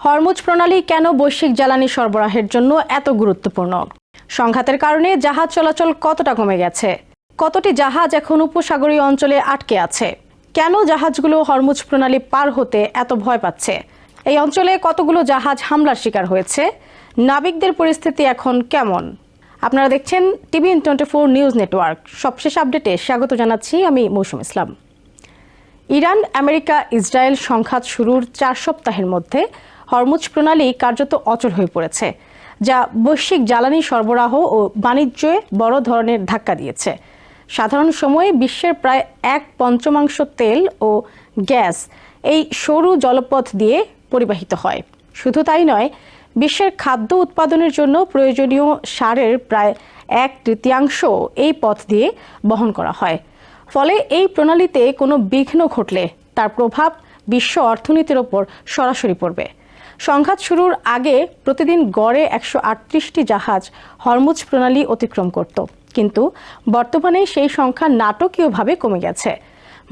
Hormuz প্রণালী কেন বৈশ্বিক জ্বালানি সরবরাহের জন্য এত গুরুত্বপূর্ণ? সংঘাতের কারণে জাহাজ চলাচল কতটা কমে গেছে? কতটি জাহাজ এখন উপসাগরীয় অঞ্চলে আটকে আছে? কেন জাহাজগুলো হরমুজ প্রণালী পার হতে এত ভয় পাচ্ছে? এই অঞ্চলে কতগুলো জাহাজ হামলার শিকার হয়েছে? নাবিকদের পরিস্থিতি এখন কেমন? আপনারা দেখছেন TVN24 নিউজ নেটওয়ার্ক। সবশেষ আপডেটে স্বাগত জানাচ্ছি আমি মৌসুম ইসলাম। ইরান, আমেরিকা, ইসরায়েল সংঘাত শুরুর 4 সপ্তাহের মধ্যে হরমুজ প্রণালী কার্যত অচল হয়ে পড়েছে, যা বৈশ্বিক জ্বালানি সরবরাহ ও বাণিজ্যে বড় ধরনের ধাক্কা দিয়েছে। সাধারণ সময়ে বিশ্বের প্রায় 1/5 তেল ও গ্যাস এই সরু জলপথ দিয়ে পরিবাহিত হয়। শুধু তাই নয়, বিশ্বের খাদ্য উৎপাদনের জন্য প্রয়োজনীয় সারের প্রায় 1/3 এই পথ দিয়ে বহন করা হয়। ফলে এই প্রণালীতে কোনো বিঘ্ন ঘটলে তার প্রভাব বিশ্ব অর্থনীতির ওপর সরাসরি পড়বে। সংঘাত শুরুর আগে প্রতিদিন গড়ে 138টি জাহাজ হরমুজ প্রণালী অতিক্রম করত, কিন্তু বর্তমানে সেই সংখ্যা নাটকীয়ভাবে কমে গেছে।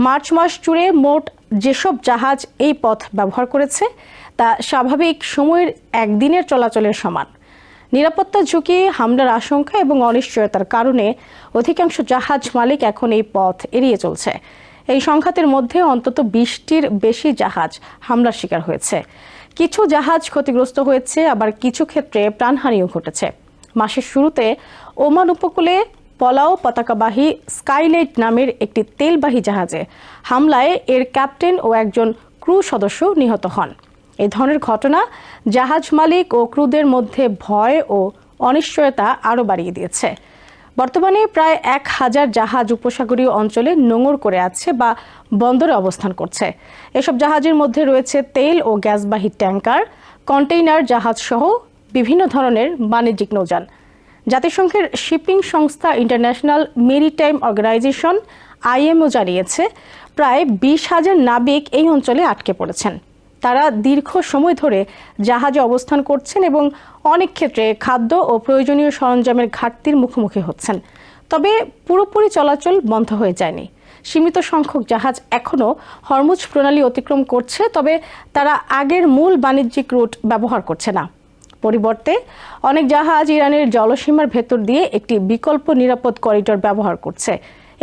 মার্চ মাস জুড়ে মোট যেসব জাহাজ এই পথ ব্যবহার করেছে তা স্বাভাবিক সময়ের একদিনের চলাচলের সমান। নিরাপত্তা ঝুঁকি, হামলার আশঙ্কা এবং অনিশ্চয়তার কারণে অধিকাংশ জাহাজ মালিক এখন এই পথ এড়িয়ে চলছে। এই সংঘাতের মধ্যে অন্তত 20টির বেশি জাহাজ হামলার শিকার হয়েছে। কিছু জাহাজ ক্ষতিগ্রস্ত হয়েছে, আবার কিছু ক্ষেত্রে প্রাণহানিও ঘটেছে। মাসের শুরুতে ওমান উপকূলে পলাও পতাকাবাহী স্কাইলাইট নামের একটি তেলবাহী জাহাজে হামলায় এর ক্যাপ্টেন ও একজন ক্রু সদস্য নিহত হন। এই ধরনের ঘটনা জাহাজ মালিক ও ক্রুদের মধ্যে ভয় ও অনিশ্চয়তা আরও বাড়িয়ে দিয়েছে। বর্তমানে প্রায় 1000 জাহাজ উপসাগরীয় অঞ্চলে নোঙর করে আছে বা বন্দরে অবস্থান করছে। এসব জাহাজের মধ্যে রয়েছে তেল ও গ্যাসবাহী ট্যাঙ্কার, কন্টেইনার জাহাজ সহ বিভিন্ন ধরনের বাণিজ্যিক নৌযান। জাতিসংঘের শিপিং সংস্থা ইন্টারন্যাশনাল মেরিটাইম অর্গানাইজেশন IMO জানিয়েছে, প্রায় 20,000 নাবিক এই অঞ্চলে আটকে পড়েছেন। তারা দীর্ঘ সময় ধরে জাহাজে অবস্থান করছেন এবং অনেক ক্ষেত্রে খাদ্য ও প্রয়োজনীয় সরঞ্জামের ঘাটতির মুখোমুখি হচ্ছেন। তবে পুরোপুরি চলাচল বন্ধ হয়ে যায়নি। সীমিত সংখ্যক জাহাজ এখনও হরমুজ প্রণালী অতিক্রম করছে, তবে তারা আগের মূল বাণিজ্যিক রুট ব্যবহার করছে না। পরিবর্তে অনেক জাহাজ ইরানের জলসীমার ভেতর দিয়ে একটি বিকল্প নিরাপদ করিডোর ব্যবহার করছে।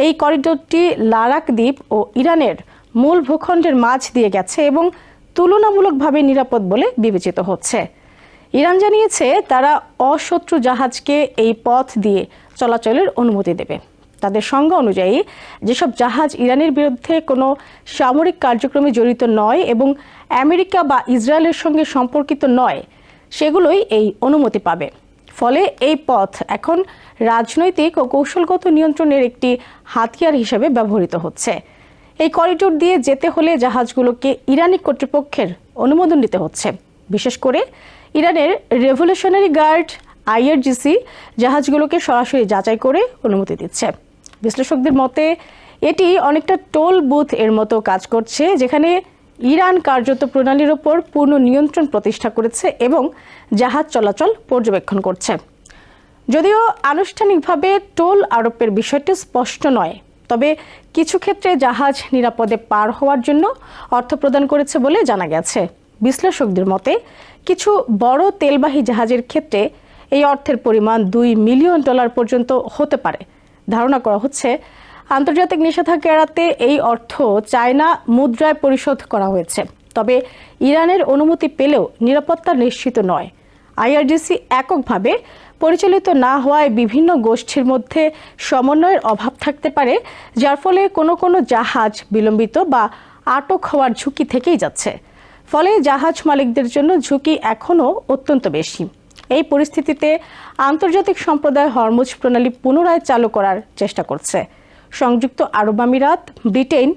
এই করিডোরটি লারাক দ্বীপ ও ইরানের মূল ভূখণ্ডের মাঝ দিয়ে গেছে এবং তুলনামূলকভাবে নিরাপদ বলে বিবেচিত হচ্ছে। ইরান জানিয়েছে তারা অশত্রু জাহাজকে এই পথ দিয়ে চলাচলের অনুমতি দেবে। তাদের সংজ্ঞা অনুযায়ী যেসব জাহাজ ইরানের বিরুদ্ধে কোনো সামরিক কার্যক্রমে জড়িত নয় এবং আমেরিকা বা ইসরায়েলের সঙ্গে সম্পর্কিত নয়, সেগুলোই এই অনুমতি পাবে। ফলে এই পথ এখন রাজনৈতিক ও কৌশলগত নিয়ন্ত্রণের একটি হাতিয়ার হিসেবে ব্যবহৃত হচ্ছে। এই করিডোর দিয়ে যেতে হলে জাহাজগুলোকে ইরানি কর্তৃপক্ষের অনুমোদন নিতে হচ্ছে। বিশেষ করে ইরানের রেভলিউশনারি গার্ড IRGC জাহাজগুলোকে সরাসরি যাচাই করে অনুমতি দিচ্ছে। বিশ্লেষকদের মতে এটি অনেকটা টোল বুথ এর মতো কাজ করছে, যেখানে ইরান কার্যত প্রণালীর ওপর পূর্ণ নিয়ন্ত্রণ প্রতিষ্ঠা করেছে এবং জাহাজ চলাচল পর্যবেক্ষণ করছে। যদিও আনুষ্ঠানিকভাবে টোল আরোপের বিষয়টি স্পষ্ট নয়, তবে কিছু ক্ষেত্রে জাহাজ নিরাপদে পার হওয়ার জন্য অর্থ প্রদান করেছে বলে জানা গেছে। বিশ্লেষকদের মতে কিছু বড় তেলবাহী জাহাজের ক্ষেত্রে এই অর্থের পরিমাণ $2 মিলিয়ন পর্যন্ত হতে পারে। ধারণা করা হচ্ছে আন্তর্জাতিক নিষেধাজ্ঞা এড়াতে এই অর্থ চায়না মুদ্রায় পরিশোধ করা হয়েছে। তবে ইরানের অনুমতি পেলেও নিরাপত্তা নিশ্চিত নয়। IRGC এককভাবে পরিচালিত না হওয়ায় বিভিন্ন গোষ্ঠীর মধ্যে সমন্বয়ের অভাব থাকতে পারে, যার ফলে কোনো জাহাজ বিলম্বিত বা আটক হওয়ার ঝুঁকি থেকেই যাচ্ছে। ফলে জাহাজ মালিকদের জন্য ঝুঁকি এখনও অত্যন্ত বেশি। এই পরিস্থিতিতে আন্তর্জাতিক সম্প্রদায় হরমুজ প্রণালী পুনরায় চালু করার চেষ্টা করছে। সংযুক্ত আরব আমিরাত, ব্রিটেন,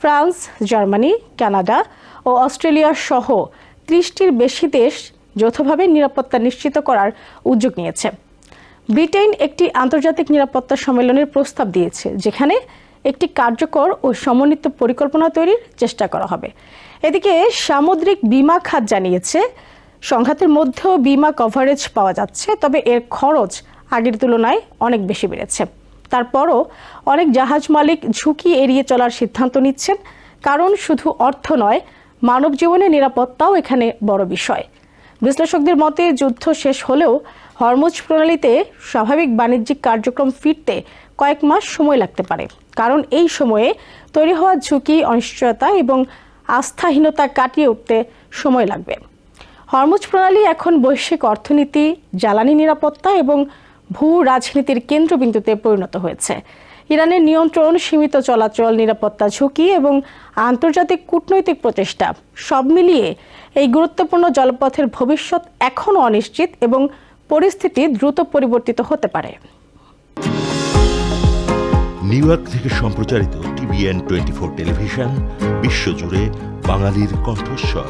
ফ্রান্স, জার্মানি, কানাডা ও অস্ট্রেলিয়া সহ 30টির বেশি দেশ যৌথভাবে নিরাপত্তা নিশ্চিত করার উদ্যোগ নিয়েছে। ব্রিটেন একটি আন্তর্জাতিক নিরাপত্তা সম্মেলনের প্রস্তাব দিয়েছে, যেখানে একটি কার্যকর ও সমন্বিত পরিকল্পনা তৈরির চেষ্টা করা হবে। এদিকে সামুদ্রিক বীমা খাত জানিয়েছে সংঘাতের মধ্যেও বীমা কভারেজ পাওয়া যাচ্ছে, তবে এর খরচ আগের তুলনায় অনেক বেশি বেড়েছে। তারপরও অনেক জাহাজ মালিক ঝুঁকি এড়িয়ে চলার সিদ্ধান্ত নিচ্ছেন, কারণ শুধু অর্থ নয়, মানব জীবনের নিরাপত্তাও এখানে বড় বিষয়। বিশ্লেষকদের মতে যুদ্ধ শেষ হলেও হরমুজ প্রণালীতে স্বাভাবিক বাণিজ্যিক কার্যক্রম ফিরতে কয়েক মাস সময় লাগতে পারে, কারণ এই সময়ে তৈরি হওয়া ঝুঁকি, অনিশ্চয়তা এবং আস্থাহীনতা কাটিয়ে উঠতে সময় লাগবে। হরমুজ প্রণালী এখন বৈশ্বিক অর্থনীতি, জ্বালানি নিরাপত্তা এবং ভূ রাজনীতির কেন্দ্রবিন্দুতে পরিণত হয়েছে। ইরানের নিয়ন্ত্রণ, সীমিত চলাচল, নিরাপত্তা ঝুঁকি এবং আন্তর্জাতিক কূটনৈতিক প্রচেষ্টা সব মিলিয়ে এই গুরুত্বপূর্ণ জলপথের ভবিষ্যৎ এখনও অনিশ্চিত এবং পরিস্থিতি দ্রুত পরিবর্তিত হতে পারে। নিউ ইয়র্ক থেকে সম্প্রচারিত TVN 24 টেলিভিশন বিশ্বজুড়ে বাঙালির কণ্ঠস্বর।